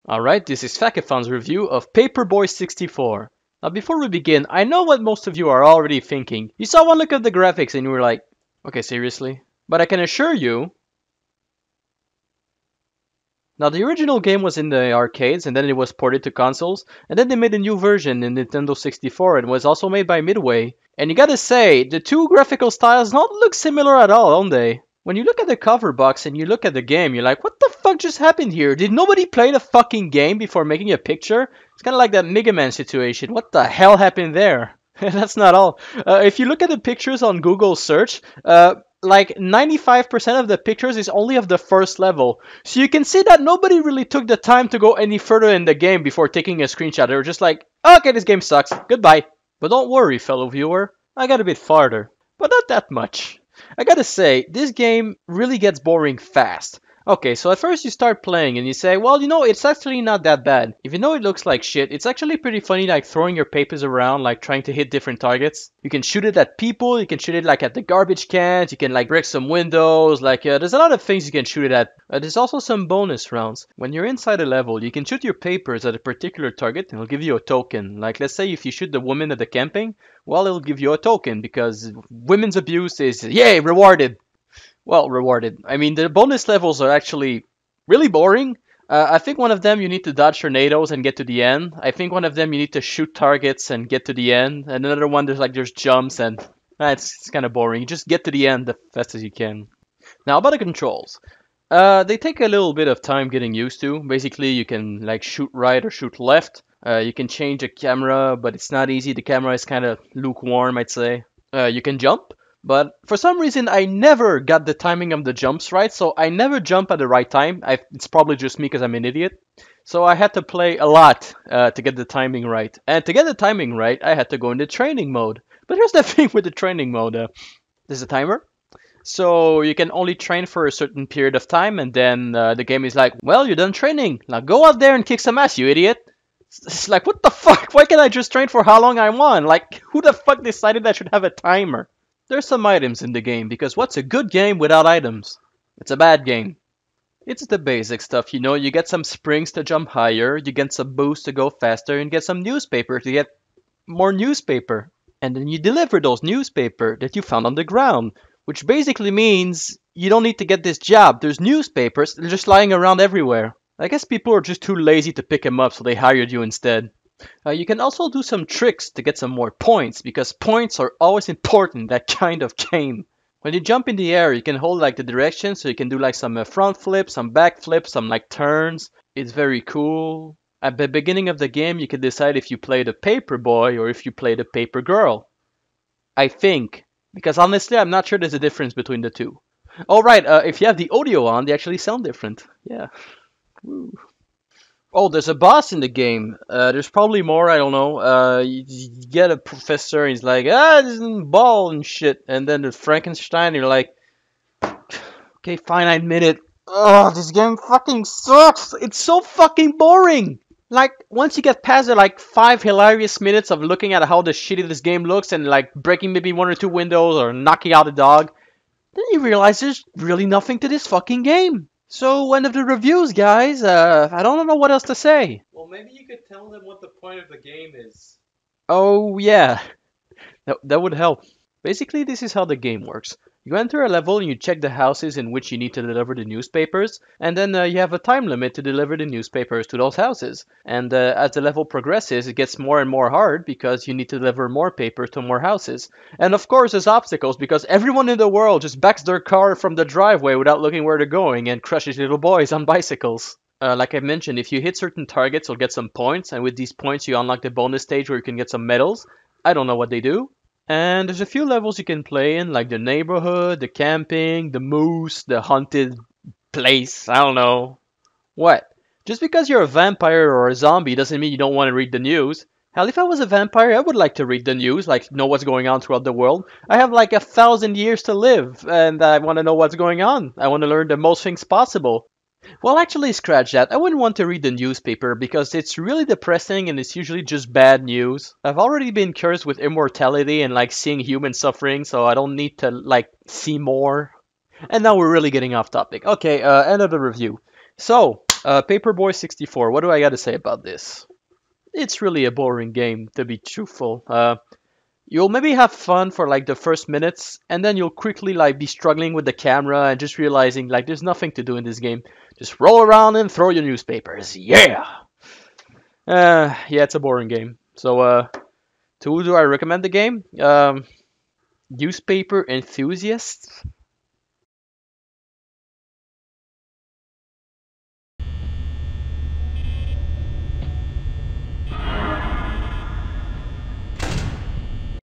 Alright, this is Fakafon's review of Paperboy 64. Now before we begin, I know what most of you are already thinking. You saw one look at the graphics and you were like, okay, seriously? But I can assure you... Now the original game was in the arcades and then it was ported to consoles, and then they made a new version in Nintendo 64 and was also made by Midway. And you gotta say, the two graphical styles don't look similar at all, don't they? When you look at the cover box and you look at the game, you're like, what the fuck just happened here? Did nobody play the fucking game before making a picture? It's kind of like that Mega Man situation. What the hell happened there? That's not all. If you look at the pictures on Google search, like 95% of the pictures is only of the first level. So you can see that nobody really took the time to go any further in the game before taking a screenshot. They were just like, okay, this game sucks. Goodbye. But don't worry, fellow viewer. I got a bit farther. But not that much. I gotta say, this game really gets boring fast. Okay, so at first you start playing and you say, well, you know, it's actually not that bad. Even though it looks like shit, it's actually pretty funny, like throwing your papers around, like trying to hit different targets. You can shoot it at people, you can shoot it like at the garbage cans, you can like break some windows, like there's a lot of things you can shoot it at. There's also some bonus rounds. When you're inside a level, you can shoot your papers at a particular target and it'll give you a token. Like let's say if you shoot the woman at the camping, well, it'll give you a token because women's abuse is, yay, rewarded. Well, rewarded. I mean, the bonus levels are actually really boring. I think one of them you need to dodge tornadoes and get to the end. I think one of them you need to shoot targets and get to the end. And another one there's jumps and it's kind of boring. You just get to the end the fast as you can. Now about the controls. They take a little bit of time getting used to. Basically, you can like shoot right or shoot left. You can change the camera, but it's not easy. The camera is kind of lukewarm, I'd say. You can jump. But for some reason, I never got the timing of the jumps right, so I never jump at the right time. It's probably just me because I'm an idiot. So I had to play a lot to get the timing right. And to get the timing right, I had to go into training mode. But here's the thing with the training mode. There's a timer. So you can only train for a certain period of time, and then the game is like, well, you're done training. Now go out there and kick some ass, you idiot. It's like, what the fuck? Why can't I just train for how long I want? Like, who the fuck decided I should have a timer? There's some items in the game, because what's a good game without items? It's a bad game. It's the basic stuff, you know, you get some springs to jump higher, you get some boosts to go faster, and get some newspaper to get more newspaper. And then you deliver those newspaper that you found on the ground, which basically means you don't need to get this job. There's newspapers, they're just lying around everywhere. I guess people are just too lazy to pick them up, so they hired you instead. You can also do some tricks to get some more points, because points are always important in that kind of game. When you jump in the air, you can hold like the direction, so you can do like some front flips, some back flips, some like turns. It's very cool. At the beginning of the game, you can decide if you play the paper boy or if you play the paper girl. I think. Because honestly, I'm not sure there's a difference between the two. Oh right, if you have the audio on, they actually sound different. Yeah. Woo. Oh, there's a boss in the game. There's probably more, I don't know. You get a professor, he's like, this is a ball and shit. And then the Frankenstein, you're like, okay, fine, I admit it. Ugh, this game fucking sucks. It's so fucking boring. Like, once you get past the, like, 5 hilarious minutes of looking at how the shitty this game looks and, like, breaking maybe 1 or 2 windows or knocking out a dog, then you realize there's really nothing to this fucking game. So, end of the reviews, guys. I don't know what else to say. Well, maybe you could tell them what the point of the game is. Oh, yeah. That would help. Basically, this is how the game works. You enter a level and you check the houses in which you need to deliver the newspapers, and then you have a time limit to deliver the newspapers to those houses. And as the level progresses, it gets more and more hard because you need to deliver more paper to more houses. And of course, there's obstacles because everyone in the world just backs their car from the driveway without looking where they're going and crushes little boys on bicycles. Like I mentioned, if you hit certain targets, you'll get some points, and with these points, you unlock the bonus stage where you can get some medals. I don't know what they do. And there's a few levels you can play in, like the neighborhood, the camping, the moose, the haunted place, I don't know. What? Just because you're a vampire or a zombie doesn't mean you don't want to read the news. Hell, if I was a vampire, I would like to read the news, like know what's going on throughout the world. I have like 1,000 years to live, and I want to know what's going on. I want to learn the most things possible. Well, actually, scratch that. I wouldn't want to read the newspaper because it's really depressing and it's usually just bad news. I've already been cursed with immortality and like seeing human suffering, so I don't need to like see more. And now we're really getting off topic. Okay, end of the review. So, Paperboy 64. What do I got to say about this? It's really a boring game, to be truthful. You'll maybe have fun for like the first minutes, and then you'll quickly like be struggling with the camera and just realizing like there's nothing to do in this game. Just roll around and throw your newspapers. Yeah. Yeah, it's a boring game. So, to who do I recommend the game? Newspaper enthusiasts.